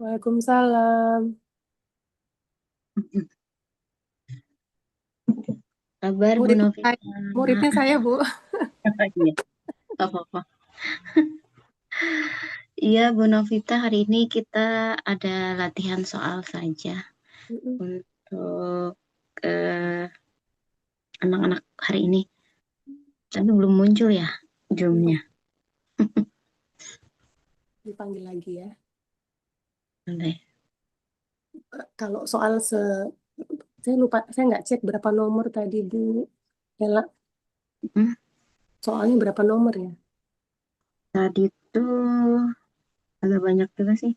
Waalaikumsalam. Kabar Bu Muridnya Novita. saya, muridnya saya, Bu. Iya, nggak apa-apa. Iya Bu Novita, hari ini kita ada latihan soal saja Mm-mm. untuk anak-anak hari ini. Tapi belum muncul ya Zoom-nya. Dipanggil lagi ya. Nanti. Kalau soal saya lupa, saya nggak cek berapa nomor tadi, Bu. Ella, Hmm, soalnya berapa nomor ya? Tadi tuh agak banyak juga sih.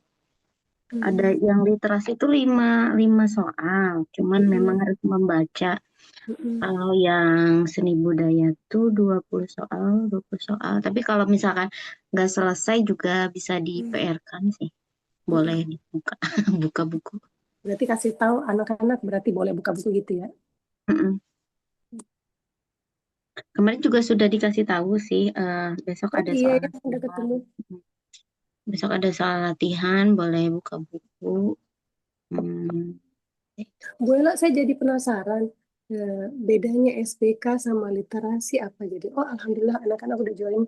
Ada Mm-mm. yang literasi itu lima soal, cuman memang Mm-mm. harus membaca. Mm-mm. Kalau yang seni budaya tuh 20 soal, 20 soal. Tapi kalau misalkan nggak selesai juga bisa di PR-kan sih. Boleh Mm-mm. dibuka, buka buku. Berarti kasih tahu anak-anak berarti boleh buka buku gitu ya? Mm-mm. Kemarin juga sudah dikasih tahu sih, besok Oh ada iya soal ya, udah latihan. ketemu. Besok ada soal latihan, boleh buka buku. Hmm, Bu Ella, saya jadi penasaran. Bedanya SPK sama literasi apa jadi? Oh, alhamdulillah anak-anak udah join.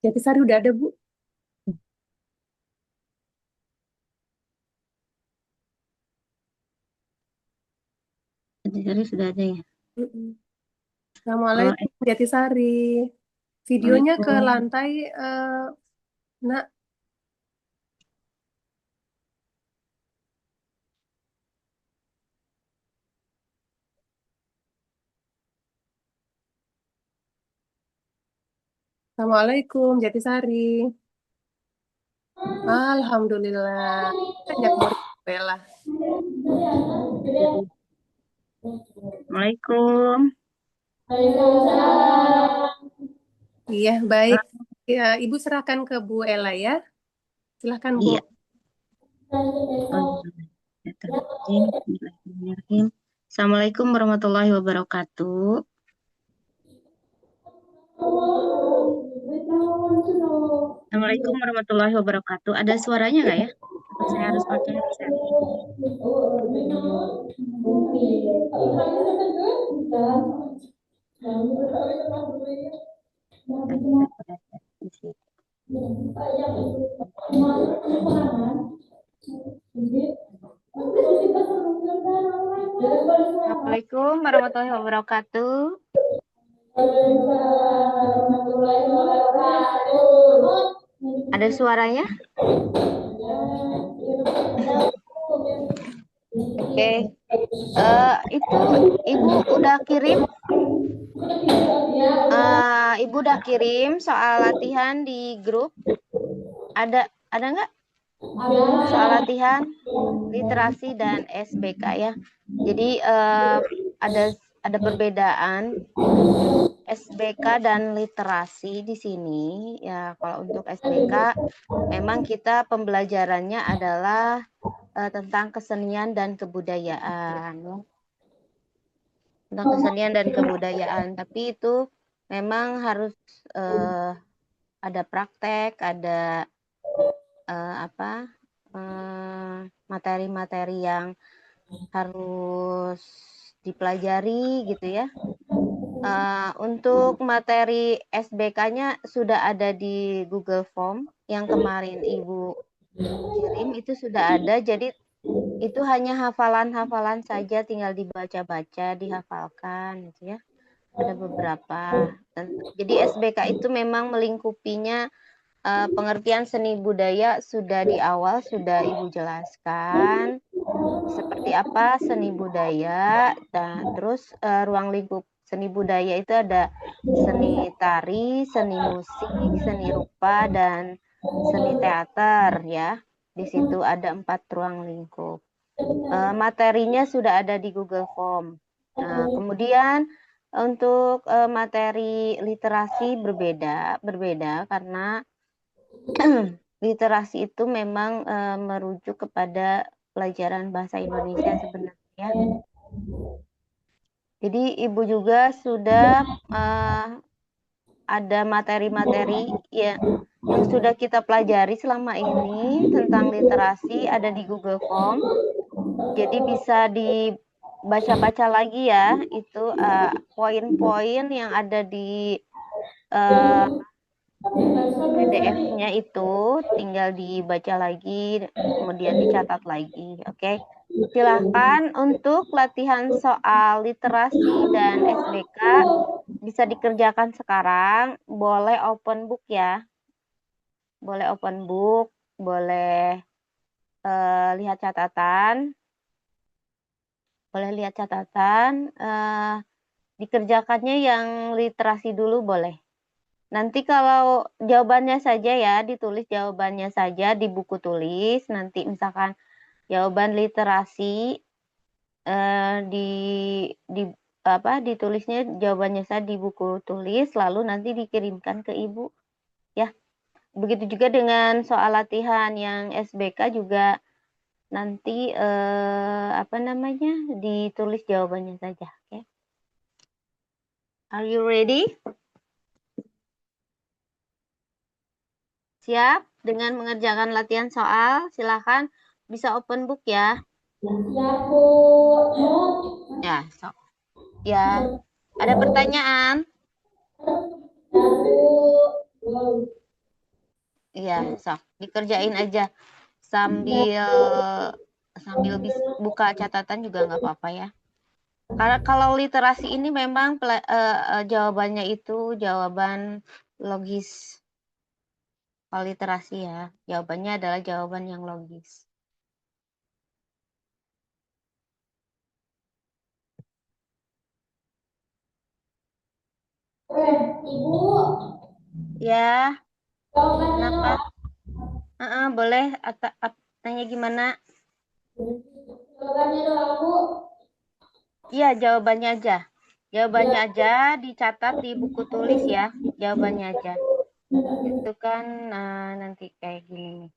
Jatisari udah ada, Bu. Jadi sudah ada ya. Mm-mm. Kalau Assalamualaikum, Jatisari. Videonya ke Assalamualaikum. lantai, nak. Assalamualaikum, Jatisari. Alhamdulillah. Banyak murid Bella. Assalamualaikum. Iya, baik. Ya, Ibu serahkan ke Bu Ella ya. Silahkan, Bu. Iya. Oh, iya. Bismillahirrahmanirrahim. Assalamualaikum warahmatullahi wabarakatuh. Assalamualaikum warahmatullahi wabarakatuh. Ada suaranya nggak ya? Atau saya harus pakai headset? Assalamualaikum warahmatullahi wabarakatuh. Ada suaranya? Oke. Itu Ibu udah kirim? Ibu udah kirim soal latihan di grup? Ada nggak? Soal latihan literasi dan SBK ya. Jadi ada perbedaan SBK dan literasi di sini ya. Kalau untuk SBK memang kita pembelajarannya adalah tentang kesenian dan kebudayaan, ya. Tentang kesenian dan kebudayaan. Tapi itu memang harus ada praktek, ada materi-materi yang harus dipelajari gitu ya. Untuk materi SBK-nya sudah ada di Google Form yang kemarin Ibu kirim itu sudah ada. Jadi itu hanya hafalan-hafalan saja, tinggal dibaca-baca, dihafalkan gitu ya. Ada beberapa. Jadi SBK itu memang melingkupinya pengertian seni budaya sudah di awal sudah Ibu jelaskan seperti apa seni budaya, dan terus ruang lingkup seni budaya itu ada seni tari, seni musik, seni rupa, dan seni teater ya. Di situ ada 4 ruang lingkup. Materinya sudah ada di Google Form. Nah, kemudian untuk materi literasi berbeda karena literasi itu memang merujuk kepada pelajaran bahasa Indonesia sebenarnya. Jadi Ibu juga sudah ada materi-materi ya yang sudah kita pelajari selama ini tentang literasi ada di Google Form. Jadi bisa dibaca-baca lagi ya, itu poin-poin yang ada di PDF-nya itu, tinggal dibaca lagi, kemudian dicatat lagi. Oke, silahkan untuk latihan soal literasi dan SBK bisa dikerjakan sekarang. Boleh open book ya, boleh open book, boleh lihat catatan. Boleh lihat catatan, dikerjakannya yang literasi dulu boleh. Nanti kalau jawabannya saja ya, ditulis jawabannya saja di buku tulis. Nanti misalkan jawaban literasi ditulisnya jawabannya saja di buku tulis, lalu nanti dikirimkan ke ibu. Ya, begitu juga dengan soal latihan yang SBK juga. Nanti ditulis jawabannya saja. Okay. Are you ready? Siap dengan mengerjakan latihan soal? Silakan bisa open book ya. Siap, Bu. Ya, so. Ya. Ada pertanyaan? Iya, sok. Dikerjain aja sambil buka catatan juga nggak apa-apa ya. Karena kalau literasi ini memang jawabannya itu jawaban logis. Kalau literasi ya, jawabannya adalah jawaban yang logis. Ibu. Ya. Jawabannya Kenapa? Boleh. Tanya gimana? Jawabannya doang, Bu. Iya, jawabannya aja. Jawabannya aja dicatat di buku tulis ya. Jawabannya aja. Itu kan nanti kayak gini nih.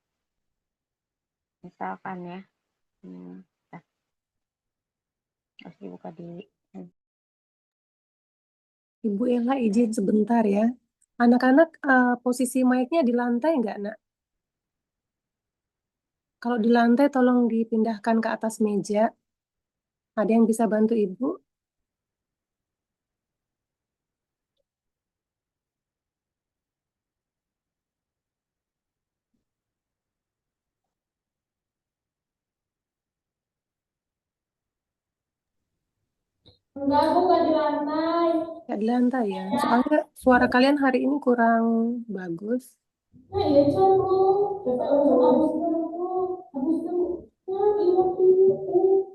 Misalkan ya. Harus dibuka dulu. Ibu Ella izin sebentar ya. Anak-anak posisi mic-nya di lantai nggak, Nak? Kalau di lantai tolong dipindahkan ke atas meja. Ada yang bisa bantu Ibu? Enggak, Bu, nggak di lantai. Nggak di lantai ya. Soalnya suara kalian hari ini kurang bagus. Nah, iya, Chan, Bu. Habis itu, nah, iya, Bu.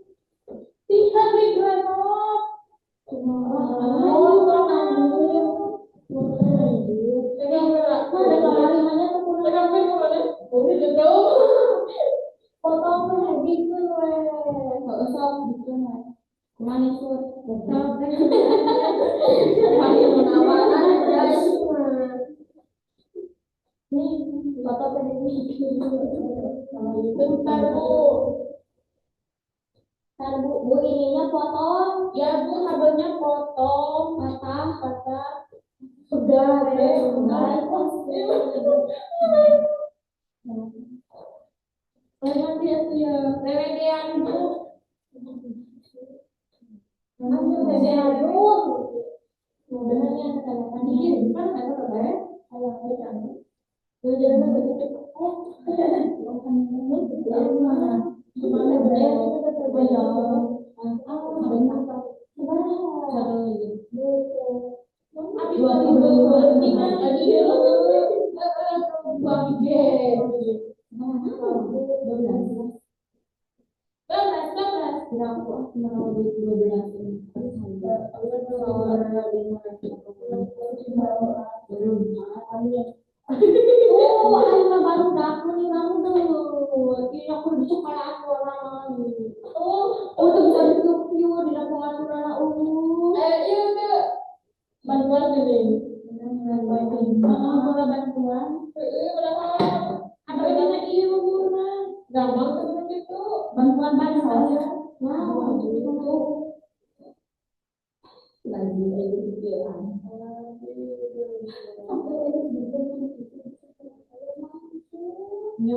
Tidak, di granat. Bentar, Bu. Bu, ininya potong. Ya, Bu, kabelnya potong. Patah. Sudah, remedian, Bu. Remedian, Bu. Sebenarnya kata-kata dikit, kan kata-kata ya. Oh, ayo baru dapat nih kamu tuh. Ini aku disuka aku orang. Oh itu bisa disubview di dalam pengaturan UU. Iya tuh. Bantuan ini. Bantuan. Apa itu iya bantuan? Gampang seperti itu. Bantuan bansos. Wow, itu. Lagi itu pikiran. Itu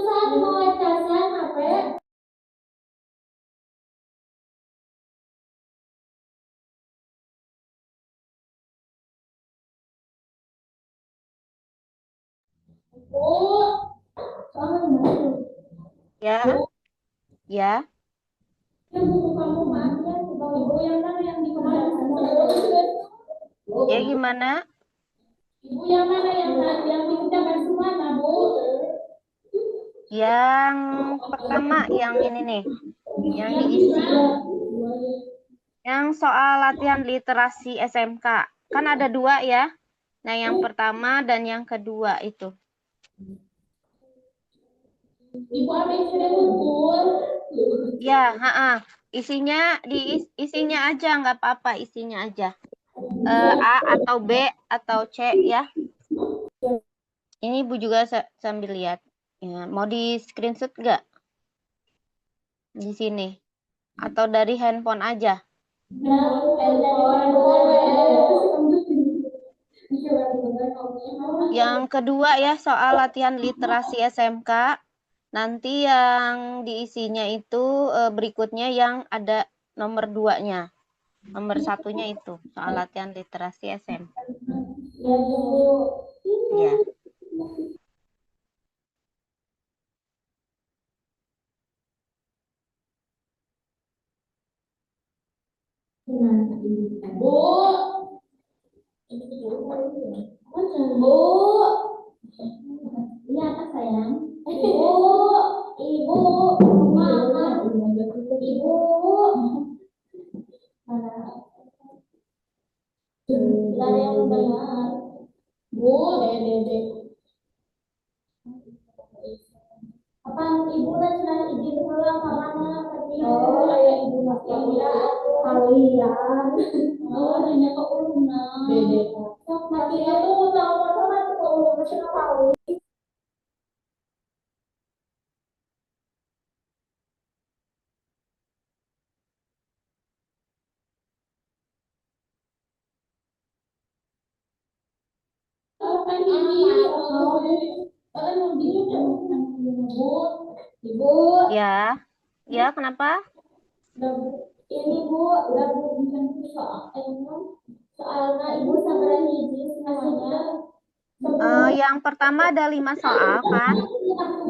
saat mau casan apa ya? Oh, Ya, ya. yang buku kamu mana? Ibu yang mana yang di kemarin? Ya gimana? Ibu yang mana yang dipindahkan semana, Bu? Yang pertama yang ini nih, yang diisi. Yang soal latihan literasi SMK. Kan ada 2 ya. Nah, yang pertama dan yang kedua itu. Ibu ambil sudah ukur. Ya, isinya isinya aja, nggak apa-apa, isinya aja. A atau B atau C ya. Ini Ibu juga sambil lihat. Ya, mau di screenshot nggak? Di sini. Atau dari handphone aja. Yang kedua ya, soal latihan literasi SMK. Nanti yang diisinya itu berikutnya yang ada nomor 2-nya. Nomor 1-nya itu, soal latihan literasi SMK. Ya. Bu. Bu. Ini apa sayang? Ibu. Ibu. Mama. Ibu. Tidak ada yang mendengar. Bu. Dede. Apa ibu dan sudah izin pulang ke mana? Oh, ya ibu masih kalian. Oh, hanya ke Una. Dede. Mati aku tahu apa mati ke Una masih tahu. Ibu. Ya. Ya, kenapa? Ini Bu, udah soalnya Ibu sampai hiji semuanya. Yang pertama ada 5 soal kan?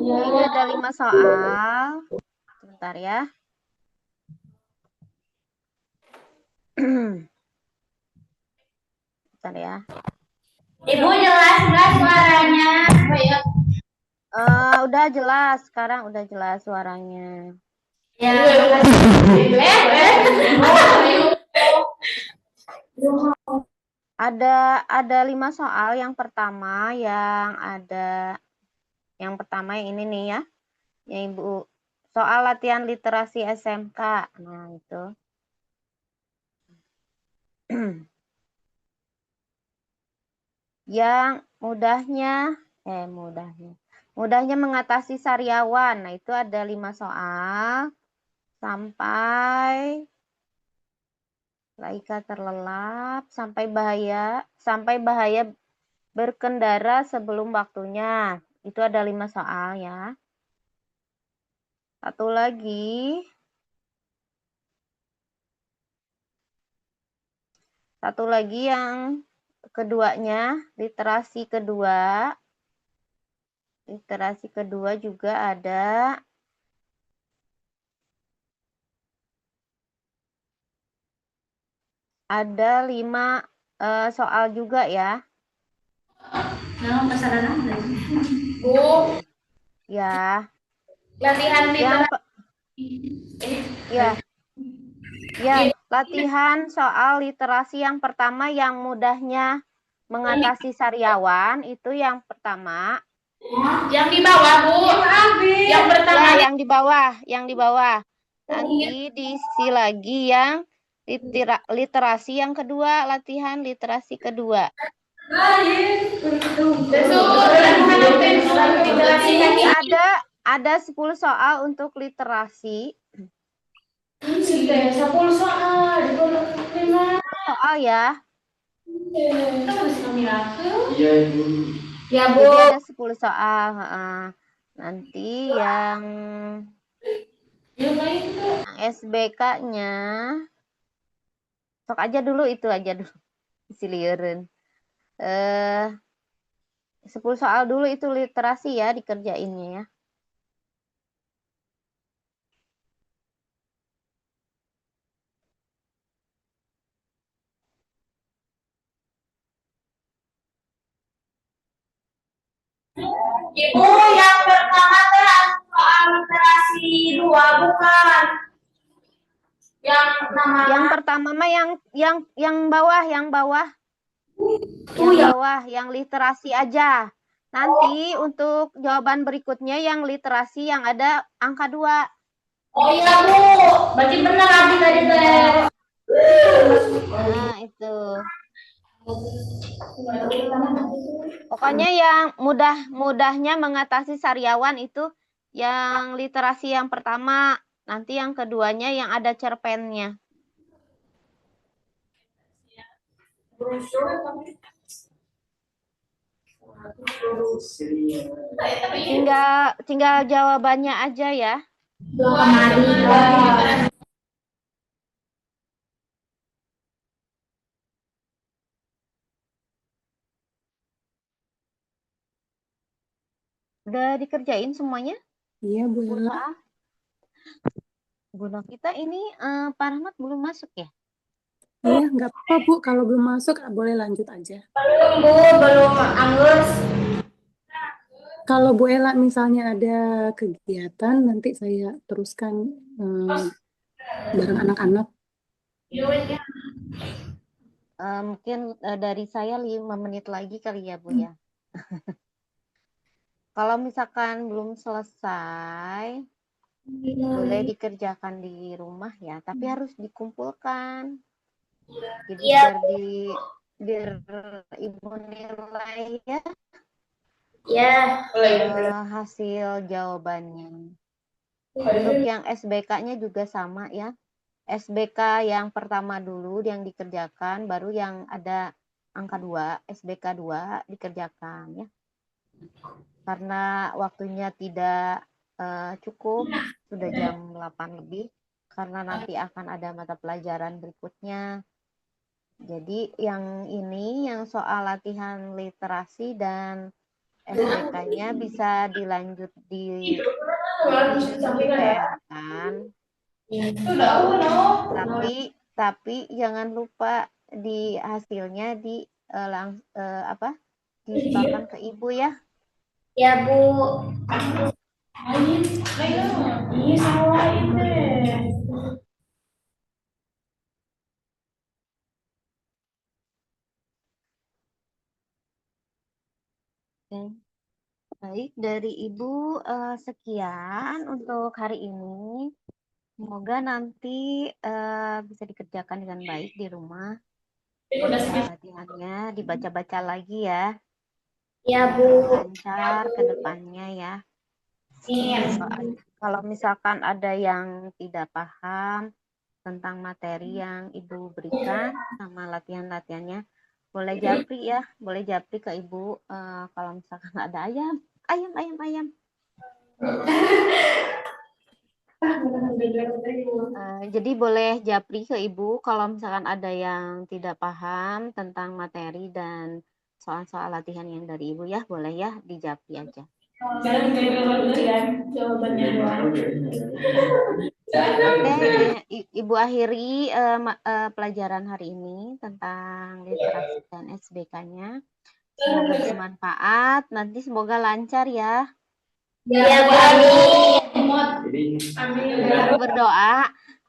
Ini ada 5 soal. Sebentar ya. Bentar ya. Ibu jelas nggak suaranya? Udah jelas, sekarang udah jelas suaranya. Ya. Ada 5 soal. Yang pertama yang yang ini nih ya. Ya Ibu, soal latihan literasi SMK. Nah, itu. Yang mudahnya mengatasi sariawan. Nah, itu ada 5 soal. Sampai Laika terlelap, sampai bahaya berkendara sebelum waktunya. Itu ada 5 soal ya. Satu lagi yang keduanya, literasi kedua. Literasi kedua juga ada ada 5 soal juga ya. Nah, pesanan apa? Bu, Ya. latihan Ya, latihan soal literasi yang pertama yang mudahnya mengatasi sariawan itu yang pertama. yang di bawah, Bu. Yang pertama. Ya, yang di bawah. Nanti diisi lagi yang literasi yang kedua, latihan literasi kedua. Jadi ada 10 soal untuk literasi. 10 soal. Soal ya. Ya, Bu. Jadi ada 10 soal. Nanti yang SBK-nya sok aja dulu itu aja dulu. Silieureun. 10 soal dulu itu literasi ya dikerjainnya ya. Ibu, yang pertama soal literasi 2 bukan. Yang pertama mah yang bawah, yang yang literasi aja. Nanti untuk jawaban berikutnya yang literasi yang ada angka 2. Oh iya, Bu. Berarti benar Abi tadi teh. Nah, itu. Pokoknya yang mudahnya mengatasi sariawan itu yang literasi yang pertama, nanti yang keduanya yang ada cerpennya. Tinggal jawabannya aja ya. Udah dikerjain semuanya? Iya, Bu Ella. Guna kita ini Pak Rahmat belum masuk ya? Iya, nggak apa-apa, Bu. Kalau belum masuk, boleh lanjut aja. Belum, Bu. Belum angus. Kalau Bu Ella misalnya ada kegiatan, nanti saya teruskan bareng anak-anak. Mungkin dari saya 5 menit lagi kali ya, Bu ya. Kalau misalkan belum selesai, boleh dikerjakan di rumah ya, tapi harus dikumpulkan. Jadi biar Ibu nilai ya. Ya. Hasil jawabannya. Untuk yang SBK-nya juga sama ya. SBK yang pertama dulu yang dikerjakan, baru yang ada angka 2, SBK 2 dikerjakan ya. Karena waktunya tidak cukup, sudah jam 8 lebih, karena nanti akan ada mata pelajaran berikutnya. Jadi yang ini, yang soal latihan literasi dan SBK-nya bisa dilanjut di PR kan. Tapi jangan lupa di hasilnya disetorkan ke Ibu ya. Ya, Bu. Ini salah ini. Baik, dari Ibu sekian untuk hari ini. Semoga nanti bisa dikerjakan dengan baik di rumah. Latihannya dibaca-baca lagi ya. Ya, Bu. Lancar ke depannya ya. Kalau misalkan ada yang tidak paham tentang materi yang Ibu berikan sama latihan-latihannya, boleh japri ya, boleh japri ke Ibu kalau misalkan ada ayam. Jadi boleh japri ke Ibu kalau misalkan ada yang tidak paham tentang materi dan soal-soal latihan yang dari Ibu ya, boleh ya dijapri aja. Ibu akhiri pelajaran hari ini tentang literasi dan SBK-nya. Semoga bermanfaat. Nanti semoga lancar ya. Ya, Bu.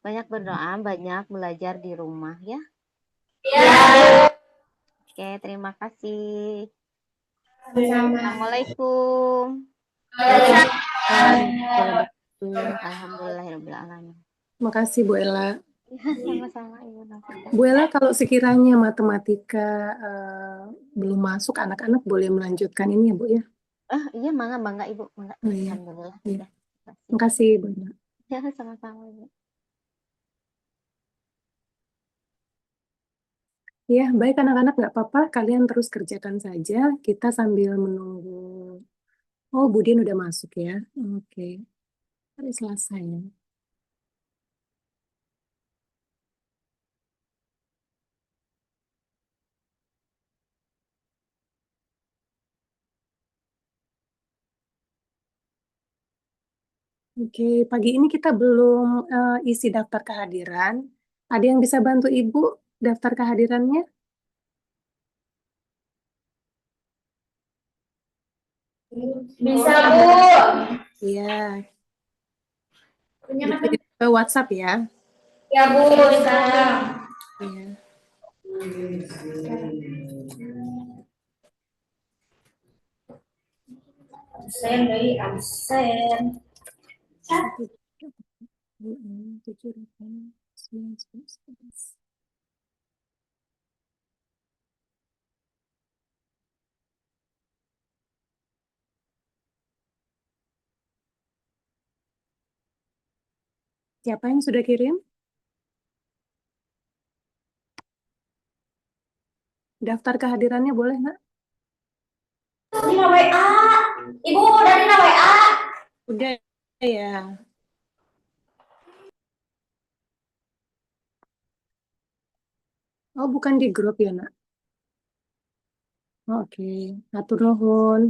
Banyak berdoa, banyak belajar di rumah ya. Ya. Oke, terima kasih. Assalamualaikum. Alhamdulillahirabbil alamin. Terima kasih, Bu Ella. Ya, sama-sama Ibu Novita. Bu Ella, kalau sekiranya matematika belum masuk, anak-anak boleh melanjutkan ini ya Bu ya? Iya, bangga Ibu, bangga. Oh iya, Alhamdulillah iya. sudah. Makasih. Makasih Bu Ella. Ya, sama-sama Ibu. Ya, baik anak-anak, nggak apa-apa. Kalian terus kerjakan saja. Kita sambil menunggu. Oh, Budin udah masuk ya. Oke, hari Selasa ya. Oke, pagi ini kita belum isi daftar kehadiran. Ada yang bisa bantu Ibu daftar kehadirannya? Bisa, Bu. Iya, Punya dikirim ke WhatsApp ya. Ya, Bu, sekarang. Iya. Absen, dari absen. Satu, dua, enam, tujuh, delapan, sembilan, sepuluh, sebelas. Siapa yang sudah kirim? Daftar kehadirannya boleh, Nak? Nina WA. Ibu udah Nina WA. Udah ya. Oh, bukan di grup ya, Nak? Oke, atur nuhun.